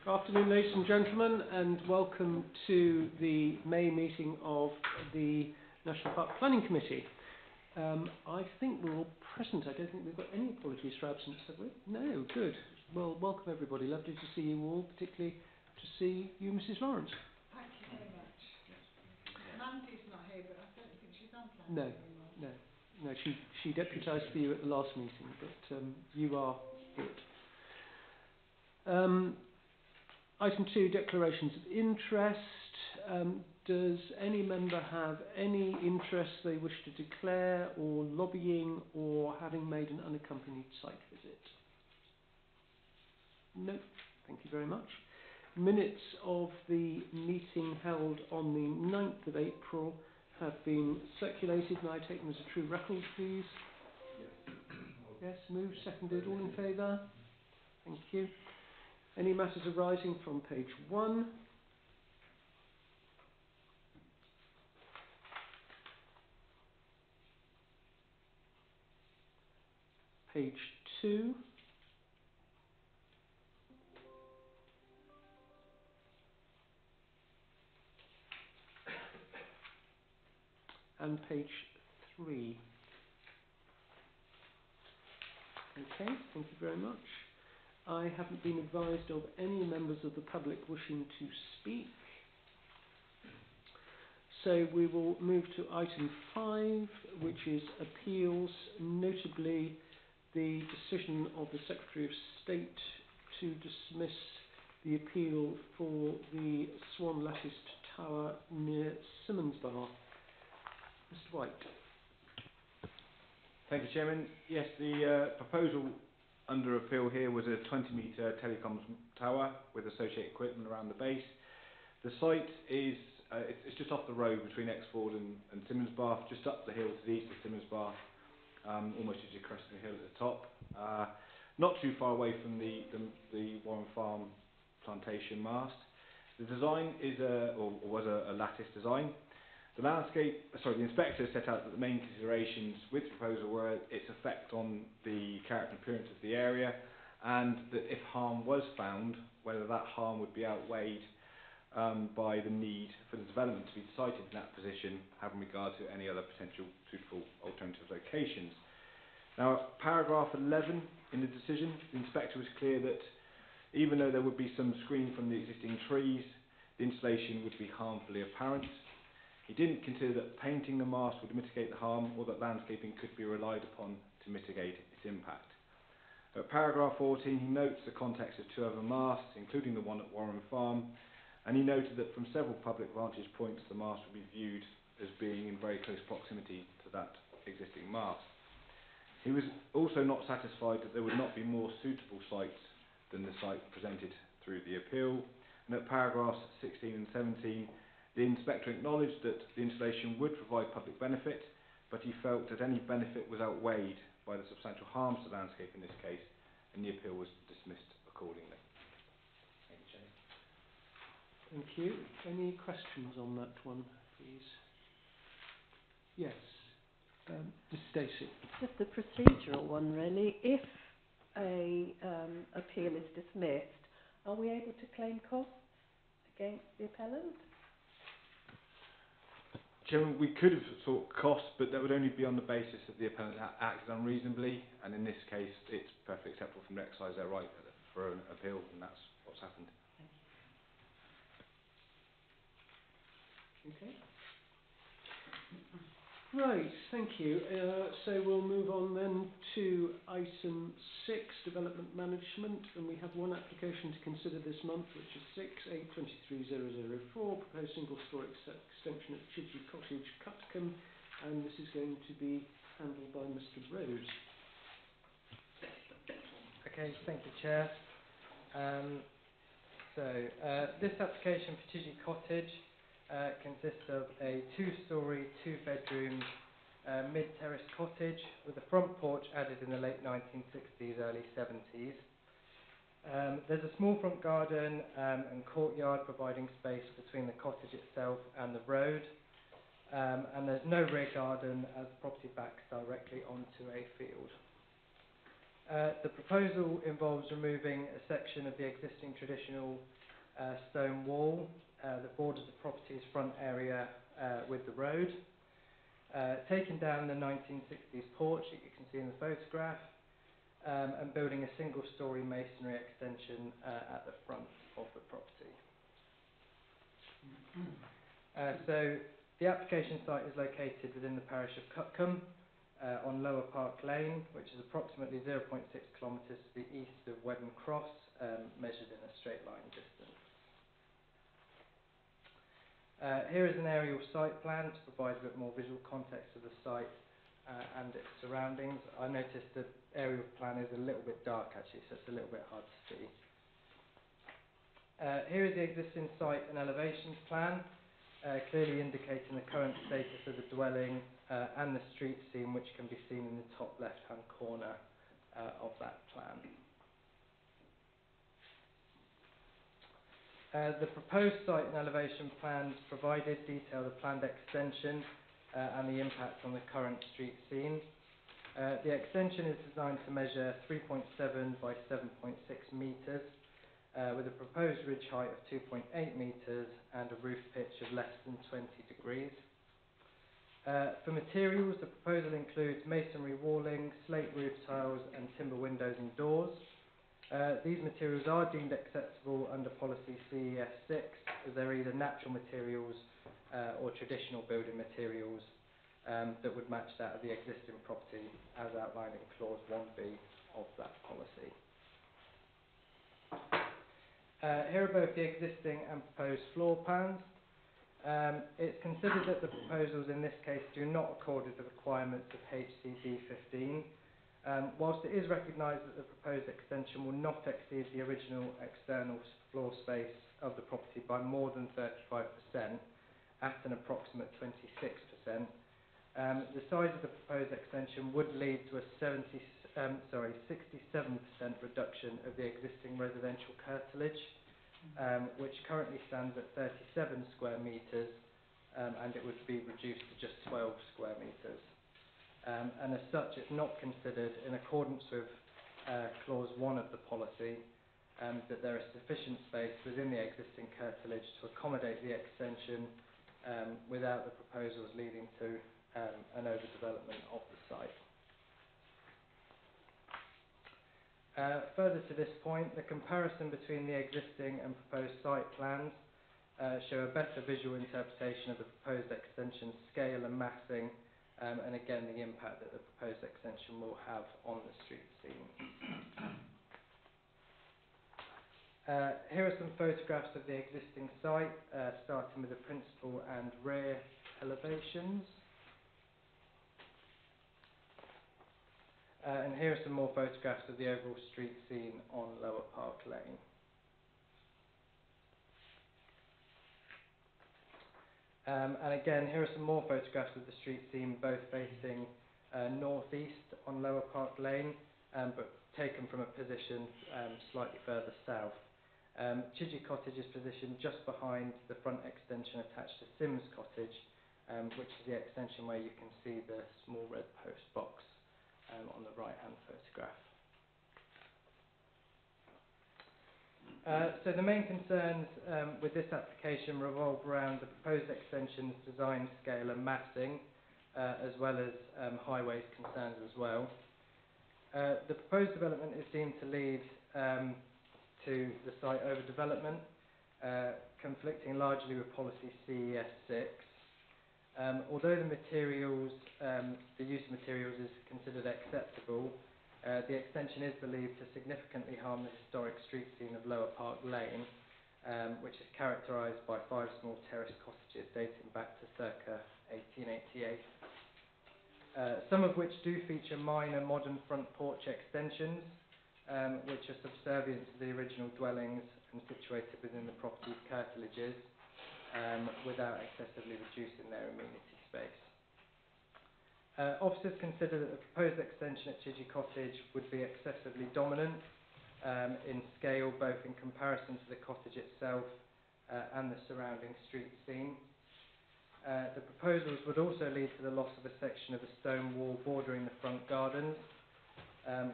Good afternoon, ladies and gentlemen, and welcome to the May meeting of the National Park Planning Committee. I think we're all present. I don't think we've got any apologies for absence, have we? No, good. Well, welcome everybody. Lovely to see you all, particularly to see you, Mrs. Lawrence. Thank you very much. Mandy's not here, but I don't think she's on planning anymore. No, she deputised for you at the last meeting, but you are it. Item 2, declarations of interest. Does any member have any interest they wish to declare, or lobbying, or having made an unaccompanied site visit? No, thank you very much. Minutes of the meeting held on the 9th of April have been circulated. May I take them as a true record, please? Yes, moved, seconded, all in favour? Thank you. Any matters arising from page 1? Page 2? And page 3. Okay, thank you very much. I haven't been advised of any members of the public wishing to speak. So we will move to item 5, which is appeals, notably the decision of the Secretary of State to dismiss the appeal for the Swan Latticed Tower near Simmons Bar. Mr. White. Thank you, Chairman. Yes, the proposal under appeal here was a 20-metre telecoms tower with associated equipment around the base. The site is it's just off the road between Exford and Simmons Bar, just up the hill to the east of Simmons Bar, almost as you crest the hill at the top. Not too far away from the Warren Farm plantation mast. The design is was a lattice design. The inspector set out that the main considerations with the proposal were its effect on the character and appearance of the area, and that if harm was found, whether that harm would be outweighed by the need for the development to be sited in that position, having regard to any other potential suitable alternative locations. Now, paragraph 11 in the decision, the inspector was clear that even though there would be some screen from the existing trees, the installation would be harmfully apparent. He didn't consider that painting the mast would mitigate the harm, or that landscaping could be relied upon to mitigate its impact. At paragraph 14, he notes the context of 2 other masts, including the one at Warren Farm, and he noted that from several public vantage points, the mast would be viewed as being in very close proximity to that existing mast. He was also not satisfied that there would not be more suitable sites than the site presented through the appeal. And at paragraphs 16 and 17, the inspector acknowledged that the installation would provide public benefit, but he felt that any benefit was outweighed by the substantial harms to the landscape in this case, and the appeal was dismissed accordingly. Thank you, Chair. Thank you. Any questions on that one, please? Yes. Ms. Stacey. Just a procedural one, really. If a appeal is dismissed, are we able to claim costs against the appellant? Chairman, we could have sought costs, but that would only be on the basis that the appellant acted unreasonably, and in this case, it's perfectly acceptable from exercise their right for an appeal, and that's what's happened. Okay. Right, thank you. So we'll move on then to item 6, development management, and we have one application to consider this month, which is 6823004, proposed single-storey extension at Chidgey Cottage, Cutcombe, and this is going to be handled by Mr. Rose. Okay, thank you, Chair. This application for Chidgey Cottage consists of a 2-storey, 2-bedroom mid-terrace cottage with a front porch added in the late 1960s, early 70s. There's a small front garden and courtyard providing space between the cottage itself and the road, and there's no rear garden as the property backs directly onto a field. The proposal involves removing a section of the existing traditional stone wall that borders the property's front area with the road, taking down the 1960s porch that you can see in the photograph, and building a single-storey masonry extension at the front of the property. So the application site is located within the parish of Cutcombe on Lower Park Lane, which is approximately 0.6 kilometres to the east of Wedden Cross, measured in a straight line distance. Here is an aerial site plan to provide a bit more visual context of the site and its surroundings. I noticed the aerial plan is a little bit dark actually, so it's a little bit hard to see. Here is the existing site and elevations plan, clearly indicating the current status of the dwelling and the street scene, which can be seen in the top left-hand corner of that plan. The proposed site and elevation plans provided detail the planned extension and the impact on the current street scene. The extension is designed to measure 3.7 by 7.6 metres, with a proposed ridge height of 2.8 metres and a roof pitch of less than 20 degrees. For materials, the proposal includes masonry walling, slate roof tiles and timber windows and doors. These materials are deemed acceptable under policy CES 6, as they're either natural materials or traditional building materials that would match that of the existing property as outlined in clause 1B of that policy. Here are both the existing and proposed floor plans. It's considered that the proposals in this case do not accord with the requirements of HCD 15. Whilst it is recognised that the proposed extension will not exceed the original external floor space of the property by more than 35%, at an approximate 26%, the size of the proposed extension would lead to a 67% reduction of the existing residential curtilage, which currently stands at 37 square metres, and it would be reduced to just 12 square metres. And as such, it's not considered, in accordance with clause 1 of the policy, that there is sufficient space within the existing curtilage to accommodate the extension without the proposals leading to an overdevelopment of the site. Further to this point, the comparison between the existing and proposed site plans show a better visual interpretation of the proposed extension's scale and massing, and again the impact that the proposed extension will have on the street scene. Here are some photographs of the existing site, starting with the principal and rear elevations. And here are some more photographs of the overall street scene on Lower Park Lane. And again, here are some more photographs of the street scene, both facing northeast on Lower Park Lane, but taken from a position slightly further south. Chidgey Cottage is positioned just behind the front extension attached to Sims Cottage, which is the extension where you can see the small red post box on the right-hand photograph. So the main concerns with this application revolve around the proposed extension's design scale and massing, as well as highways concerns as well. The proposed development is deemed to lead to the site overdevelopment, conflicting largely with policy CES 6. Although the materials, the use of materials is considered acceptable, the extension is believed to significantly harm the historic street scene of Lower Park Lane, which is characterised by 5 small terraced cottages dating back to circa 1888. Some of which do feature minor modern front porch extensions, which are subservient to the original dwellings and situated within the property's curtilages, without excessively reducing their amenity space. Officers consider that the proposed extension at Chidgey Cottage would be excessively dominant in scale, both in comparison to the cottage itself and the surrounding street scene. The proposals would also lead to the loss of a section of the stone wall bordering the front gardens,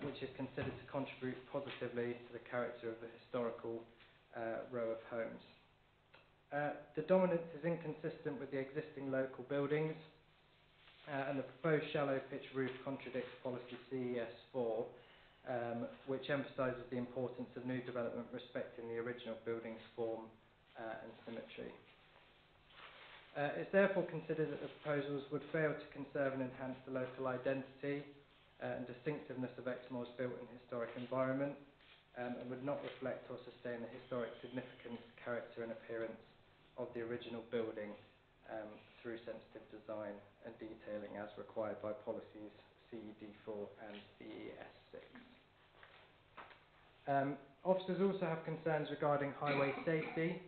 which is considered to contribute positively to the character of the historical row of homes. The dominance is inconsistent with the existing local buildings, and the proposed shallow pitch roof contradicts policy CES4, which emphasises the importance of new development respecting the original building's form and symmetry. It's therefore considered that the proposals would fail to conserve and enhance the local identity and distinctiveness of Exmoor's built and historic environment, and would not reflect or sustain the historic significance, character and appearance of the original building through sensitive design and detailing as required by policies CED4 and CES6. Officers also have concerns regarding highway safety.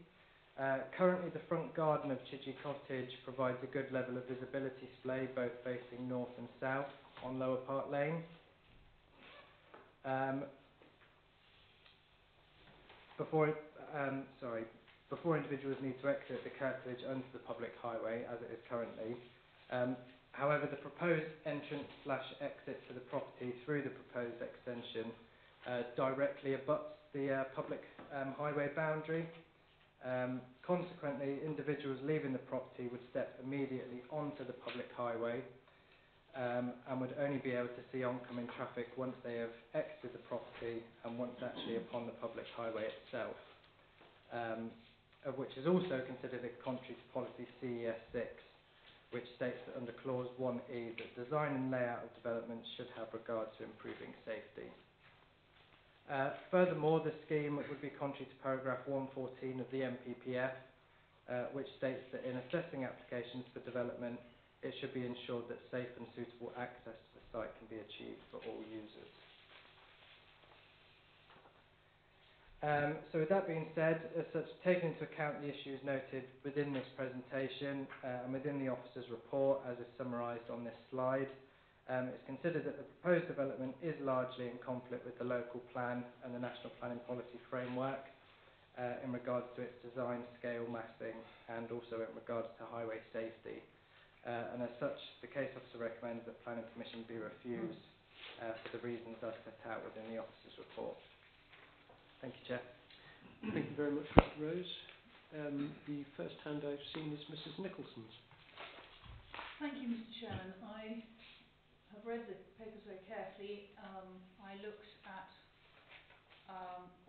Currently the front garden of Chidgey Cottage provides a good level of visibility display both facing north and south on Lower Park Lane. Before individuals need to exit the cartilage onto the public highway, as it is currently. However, the proposed entrance/exit to the property through the proposed extension directly abuts the public highway boundary. Consequently, individuals leaving the property would step immediately onto the public highway and would only be able to see oncoming traffic once they have exited the property and once actually upon the public highway itself. Which is also considered contrary to policy CES6, which states that under clause 1E that design and layout of developments should have regard to improving safety. Furthermore, the scheme would be contrary to paragraph 114 of the MPPF, which states that in assessing applications for development, it should be ensured that safe and suitable access to the site can be achieved for all users. So with that being said, as such, taking into account the issues noted within this presentation and within the officer's report as is summarised on this slide, it's considered that the proposed development is largely in conflict with the local plan and the National Planning Policy Framework in regards to its design, scale, massing and also in regards to highway safety. And as such, the case officer recommends that Planning Commission be refused for the reasons as set out within the officer's report. Thank you, Chair. Thank you very much, Mr. Rose. The first hand I've seen is Mrs. Nicholson's. Thank you, Mr. Chairman. I have read the papers very carefully. I looked at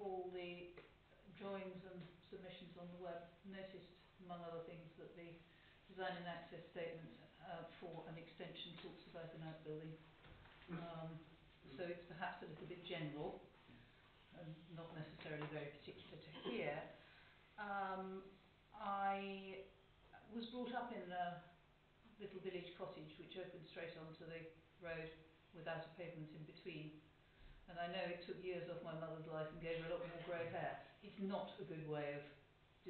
all the drawings and submissions on the web, noticed, among other things, that the design and access statement for an extension talks about an outbuilding. So it's perhaps a little bit general and not necessarily very particular to here. I was brought up in a little village cottage which opened straight onto the road without a pavement in between. And I know it took years off my mother's life and gave her a lot more grey hair. It's not a good way of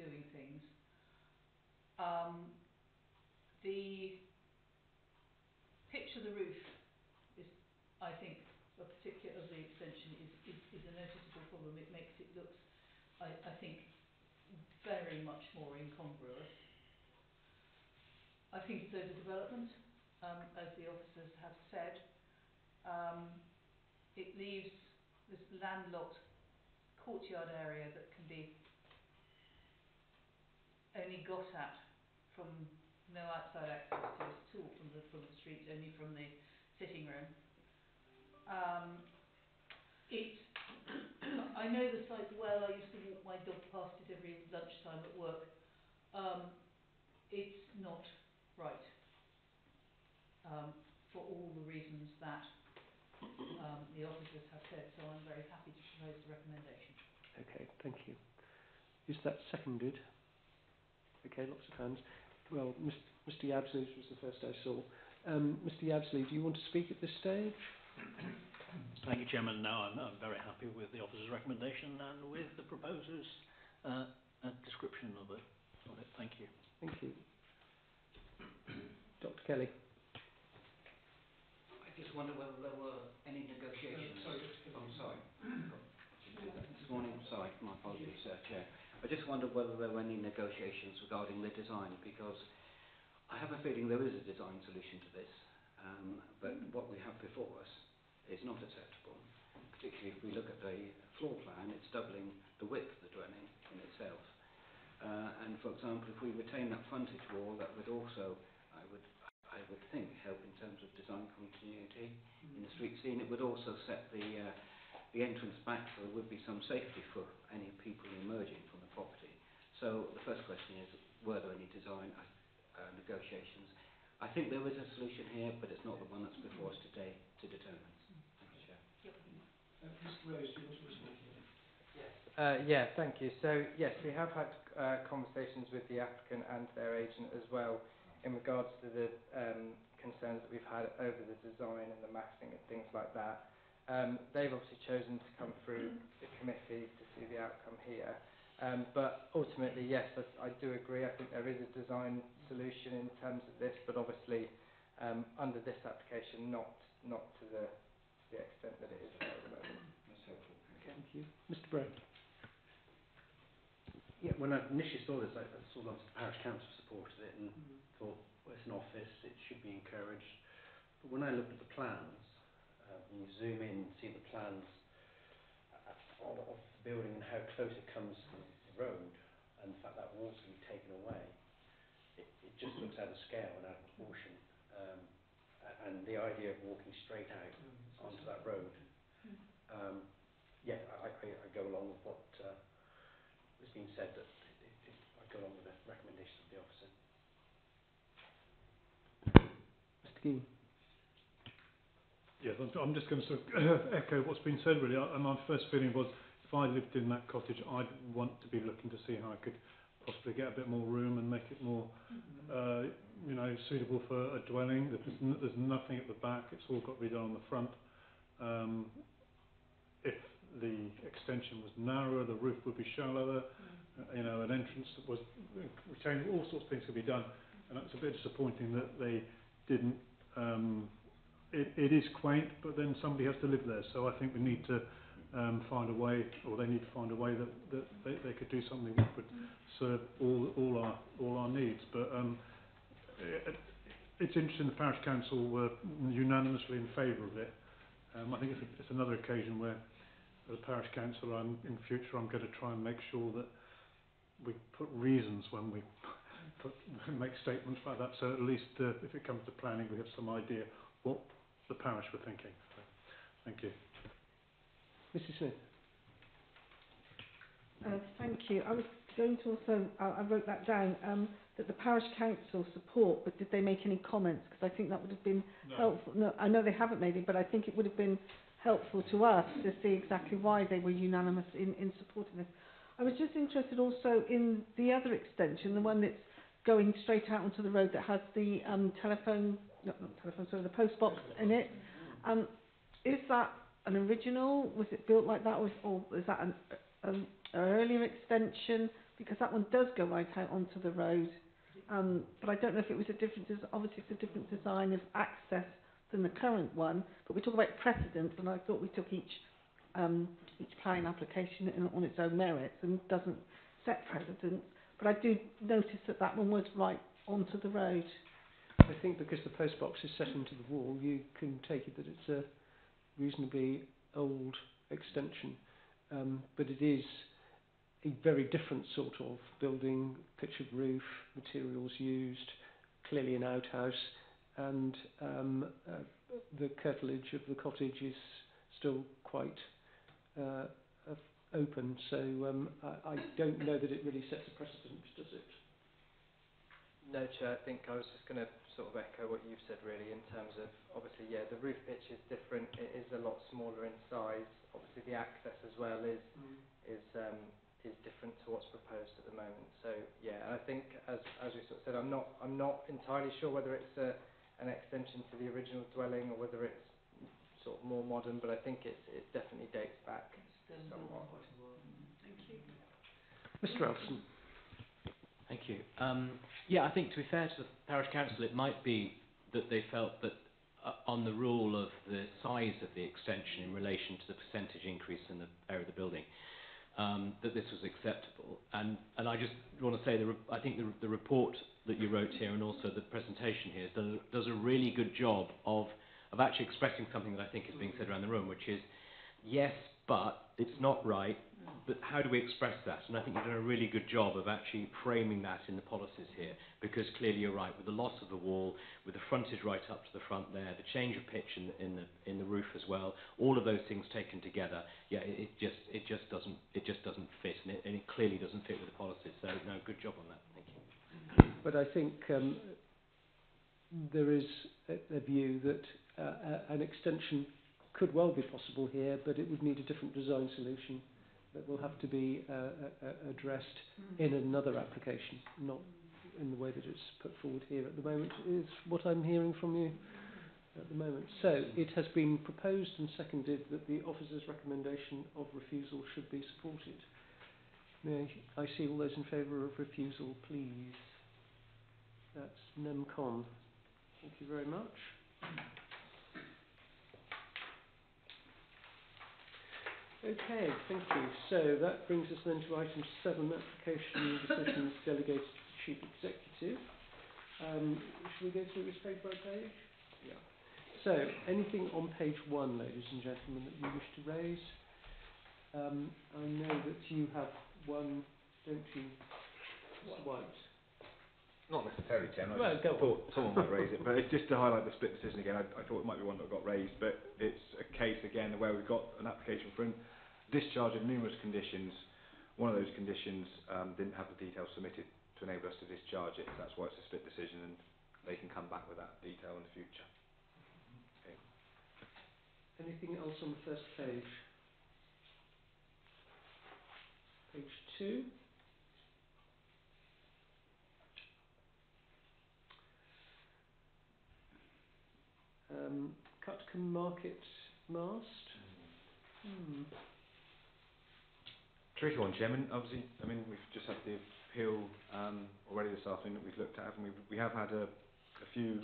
doing things. The pitch of the roof is, I think, a particular of the extension is a noticeable problem. It makes it look, I think, very much more incongruous. I think it's overdevelopment, as the officers have said. It leaves this landlocked courtyard area that can be only got at from no outside access to it at all from the street, only from the sitting room. I know the site well. I used to walk my dog past it every lunchtime at work. It's not right for all the reasons that the officers have said, so I'm very happy to propose the recommendation. Okay, thank you. Is that seconded? Okay, lots of hands. Well, Mr. Yabsley was the first I saw. Mr. Yabsley, do you want to speak at this stage? Thank you, Chairman. No, I'm very happy with the officer's recommendation and with the proposer's description of it. Thank you. Thank you. Dr. Kelly. I just wonder whether there were any negotiations. Sorry. This morning, sorry, my apologies, Chair. I just wondered whether there were any negotiations regarding the design, because I have a feeling there is a design solution to this, but what we have before us is not acceptable. Particularly if we look at the floor plan, it's doubling the width of the dwelling in itself. And for example, if we retain that frontage wall, that would also, I would think, help in terms of design continuity in the street scene. It would also set the entrance back, so there would be some safety for any people emerging from the property. So the first question is, were there any design negotiations? I think there is a solution here, but it's not the one that's before us today to determine. Thank you, Chair. Mr. Rose, do you want to respond to that? Yeah, thank you. So, yes, we have had conversations with the applicant and their agent as well in regards to the concerns that we've had over the design and the massing and things like that. They've obviously chosen to come through the committee to see the outcome here. But ultimately, yes, I do agree. I think there is a design solution in terms of this, but obviously under this application, not to the extent that it is there at the moment. That's helpful. Thank you. Mr. Brown. Yeah, when I initially saw this, I saw lots of parish council supported it and thought, well, it's an office, it should be encouraged. But when I looked at the plans, when you zoom in and see the plans of the building and how close it comes to the road, and the fact that wall's going to be taken away, it just looks out of scale and out of proportion. And the idea of walking straight out onto that road, yeah, I go along with what has been said, that I go along with the recommendations of the officer. Mr. Keane. Yes, I'm just going to sort of echo what's been said really. And my first feeling was, if I lived in that cottage, I'd want to be looking to see how I could possibly get a bit more room and make it more, suitable for a dwelling. There's nothing at the back; it's all got to be done on the front. If the extension was narrower, the roof would be shallower. An entrance that was retained. All sorts of things could be done, and it's a bit disappointing that they didn't. It is quaint, but then somebody has to live there. So I think we need to find a way, or they need to find a way that they could do something that would serve all our needs. But it's interesting. The parish council were unanimously in favour of it. I think it's another occasion where, as a parish councillor, in future I'm going to try and make sure that we put reasons when we make statements like that. So at least if it comes to planning, we have some idea what the parish were thinking. So, thank you. Mrs. Smith. Thank you. I was going to also, I wrote that down, that the parish council support, but did they make any comments? Because I think that would have been helpful. No, I know they haven't made it, but I think it would have been helpful to us to see exactly why they were unanimous in supporting this. I was just interested also in the other extension, the one that's going straight out onto the road that has the the post box in it. Is that an original? Was it built like that, or is that an earlier extension? Because that one does go right out onto the road. But I don't know if it was a different, obviously it's a different design of access than the current one. But we talk about precedent, and I thought we took each planning application on its own merits and doesn't set precedent. But I do notice that one was right onto the road. I think because the post box is set into the wall, you can take it that it's a reasonably old extension. But it is a very different sort of building, pitch of roof, materials used, clearly an outhouse, and the curtilage of the cottage is still quite open. So I don't know that it really sets a precedent, does it? No, Chair, I think I was just going to sort of echo what you've said really in terms of, obviously, yeah, the roof pitch is different. It is a lot smaller in size. Obviously, the access as well is different to what's proposed at the moment. So, yeah, and I think, as we sort of said, I'm not entirely sure whether it's an extension to the original dwelling or whether it's sort of more modern, but I think it definitely dates back somewhat. Thank you. Mr. Alston. Thank you. Yeah, I think to be fair to the parish council, it might be that they felt that on the rule of the size of the extension in relation to the percentage increase in the area of the building, that this was acceptable. And I just want to say, I think the report that you wrote here and also the presentation here does a really good job of of actually expressing something that I think is being said around the room, which is, yes, but it's not right, but how do we express that? And I think you've done a really good job of actually framing that in the policies here, because clearly you're right, with the loss of the wall, with the frontage right up to the front there, the change of pitch in the roof as well, all of those things taken together, yeah, it just doesn't fit, and it clearly doesn't fit with the policies. So no, good job on that. Thank you. But I think there is a view that an extension could well be possible here, but it would need a different design solution that will have to be addressed in another application, not in the way that it's put forward here at the moment, is what I'm hearing from you at the moment. So it has been proposed and seconded that the officer's recommendation of refusal should be supported. May I see all those in favour of refusal, please? That's NEMCON. Thank you very much. Okay, thank you. So that brings us then to item 7, application decisions delegated to the Chief Executive. Shall we go through this page by page? Yeah. So, anything on page 1, ladies and gentlemen, that you wish to raise? I know that you have one, don't you, Mr. White? Not necessarily, Chairman. Well, I just thought someone might raise it, but it's just to highlight the split decision again. I thought it might be one that got raised, but it's a case again where we've got an application for a discharge of numerous conditions. One of those conditions didn't have the details submitted to enable us to discharge it. So that's why it's a split decision, and they can come back with that detail in the future. Okay. Anything else on the first page? Page 2. Cutcombe Market Mast. Tricky one, Chairman. Obviously, I mean, we've just had the appeal already this afternoon that we've looked at, and we have had a few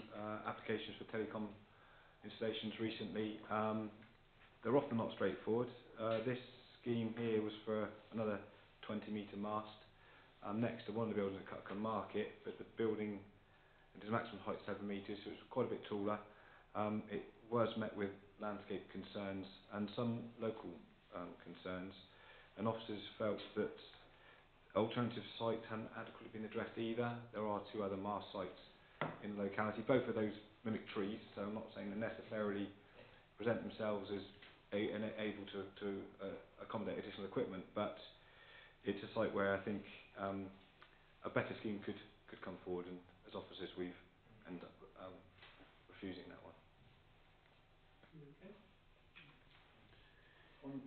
applications for telecom installations recently. They're often not straightforward. This scheme here was for another 20-metre mast next to one of the buildings at Cutcombe Market, but the building, it is maximum height 7 metres, so it's quite a bit taller. It was met with landscape concerns and some local concerns, and officers felt that alternative sites hadn't adequately been addressed either. There are 2 other mast sites in the locality. Both of those mimic trees, so I'm not saying they necessarily present themselves as able to accommodate additional equipment, but it's a site where I think a better scheme could come forward, and as officers we've ended up refusing that one. Okay.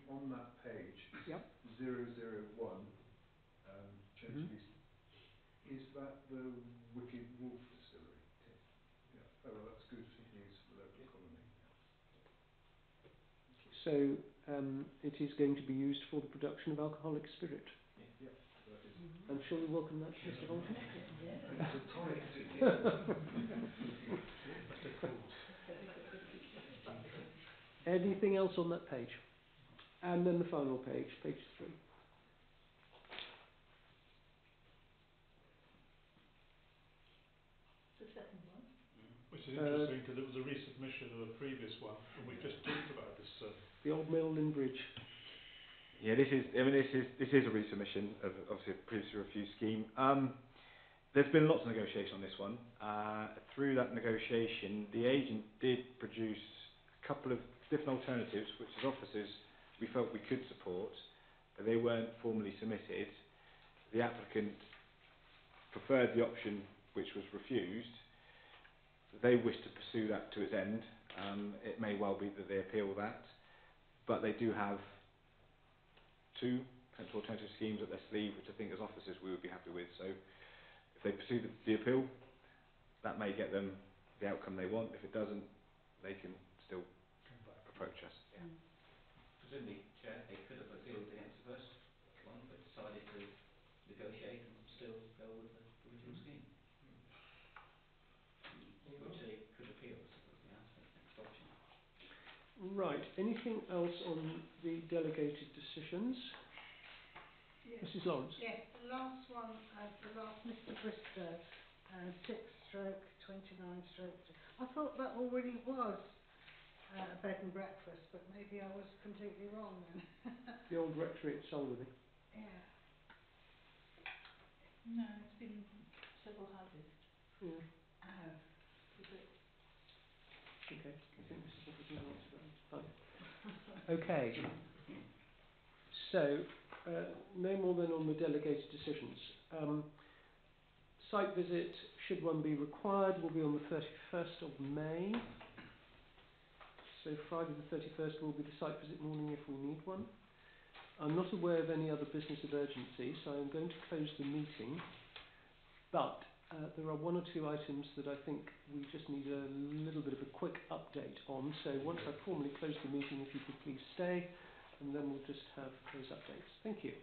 On that page, Yep. 001, is that the Wicked Wolf Distillery? Yeah. Oh, well, that's good news for the local economy. So it is going to be used for the production of alcoholic spirit. Yeah, that is. I'm sure you welcome that, Mr. Holton. It's a tonic. Anything else on that page? And then the final page, page 3. The second one. Which is interesting because it was a resubmission of a previous one, and we just talked about this. The Old Mill Bridge. Yeah, this is a resubmission of obviously a previously refused scheme. There's been lots of negotiation on this one. Through that negotiation, the agent did produce a couple of different alternatives, which as officers we felt we could support, but they weren't formally submitted. The applicant preferred the option which was refused. They wish to pursue that to its end. It may well be that they appeal that, but they do have 2 potential alternative schemes at their sleeve, which I think as officers we would be happy with. So if they pursue the appeal, that may get them the outcome they want. If it doesn't, they can still approach us. Yeah. Presumably, Chair, they could have appealed against the first one, but decided to negotiate and still go with the original scheme. Which they could appeal, I suppose. Yeah, that's the next option. Right. Anything else on the delegated decisions? Yes. Mrs. Lawrence. Yes, the last one, the last Mr. Bristow, 6/29/. I thought that already was bed and breakfast, but maybe I was completely wrong then. The old rectory at Solworthy. Yeah. No, it's been several houses. Yeah. Oh. Is it? Okay. I think Mrs. Hoppers will answer that. Fine. Okay. So, no more then on the delegated decisions. Site visit, should one be required, will be on the 31st of May. So Friday the 31st will be the site visit morning if we need one. I'm not aware of any other business of urgency, so I'm going to close the meeting. But there are one or two items that I think we just need a little bit of a quick update on. So once I've formally closed the meeting, if you could please stay, and then we'll just have those updates. Thank you.